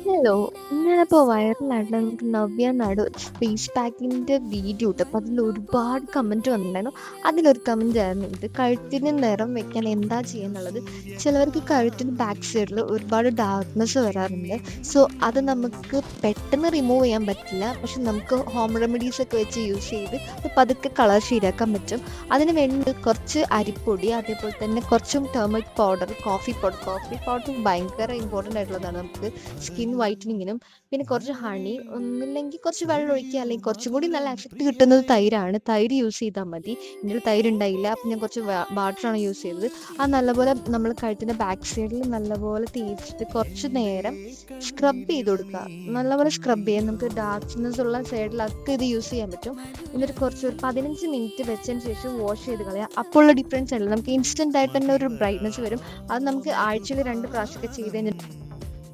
Hello. ഞാനപ്പോ വൈറലായിട്ടുള്ള നമുക്ക് നവ്യ നാട് ഒരു ഫേസ് പാക്കിന്റെ വീഡിയോ ഇട്ടു. അപ്പൊ അതിൽ ഒരുപാട് കമന്റ് വന്നിട്ടുണ്ടായിരുന്നു. അതിലൊരു കമന്റ് ആയിരുന്നു ഇത്: കഴുത്തിന് നിറം വെക്കാൻ എന്താ ചെയ്യാന്നുള്ളത്. ചിലവർക്ക് കഴുത്തിന് ബാക്ക് സൈഡിൽ ഒരുപാട് ഡാർക്ക്നെസ് വരാറുണ്ട്. സോ അത് നമുക്ക് പെട്ടെന്ന് റിമൂവ് ചെയ്യാൻ പറ്റില്ല. പക്ഷെ നമുക്ക് ഹോം റെമഡീസ് ഒക്കെ വെച്ച് യൂസ് ചെയ്ത് അത് പതുക്കെ കളർ ശരിയാക്കാൻ പറ്റും. അതിന് വേണ്ടി കുറച്ച് അരിപ്പൊടി, അതേപോലെ തന്നെ കുറച്ചും ടർമറിക് പൗഡർ, കോഫി പൗഡർ ഭയങ്കര ഇമ്പോർട്ടൻ്റ് ആയിട്ടുള്ളതാണ് നമുക്ക് സ്കിൻ വൈറ്റനിങ്ങിനും. പിന്നെ കുറച്ച് ഹണി, ഒന്നില്ലെങ്കിൽ കുറച്ച് വെള്ളം ഒഴിക്കുക, അല്ലെങ്കിൽ കുറച്ചും കൂടി നല്ല എഫക്റ്റ് കിട്ടുന്നത് തൈരാണ്. തൈര് യൂസ് ചെയ്താൽ മതി. എൻ്റെ തൈര് ഉണ്ടായില്ല, അപ്പം ഞാൻ കുറച്ച് വാട്ടറാണ് യൂസ് ചെയ്തത്. അത് നല്ലപോലെ നമ്മൾ കഴുത്തിൻ്റെ ബാക്ക് സൈഡിൽ നല്ലപോലെ തേച്ചിട്ട് കുറച്ച് നേരം സ്ക്രബ് ചെയ്ത് കൊടുക്കുക. നല്ലപോലെ സ്ക്രബ് ചെയ്യാം. നമുക്ക് ഡാർക്ക്നെസ് ഉള്ള സൈഡിലൊക്കെ ഇത് യൂസ് ചെയ്യാൻ പറ്റും. എന്നിട്ട് കുറച്ച് ഒരു 15 മിനിറ്റ് വെച്ചതിന് ശേഷം വാഷ് ചെയ്ത് കളയാം. അപ്പോൾ ഉള്ള ഡിഫറൻസ് അല്ല, നമുക്ക് ഇൻസ്റ്റൻ്റ് ആയിട്ട് തന്നെ ഒരു ബ്രൈറ്റ്നസ് വരും. അത് നമുക്ക് ആഴ്ചയിൽ 2 പ്രാവശ്യമൊക്കെ ചെയ്ത് കഴിഞ്ഞാൽ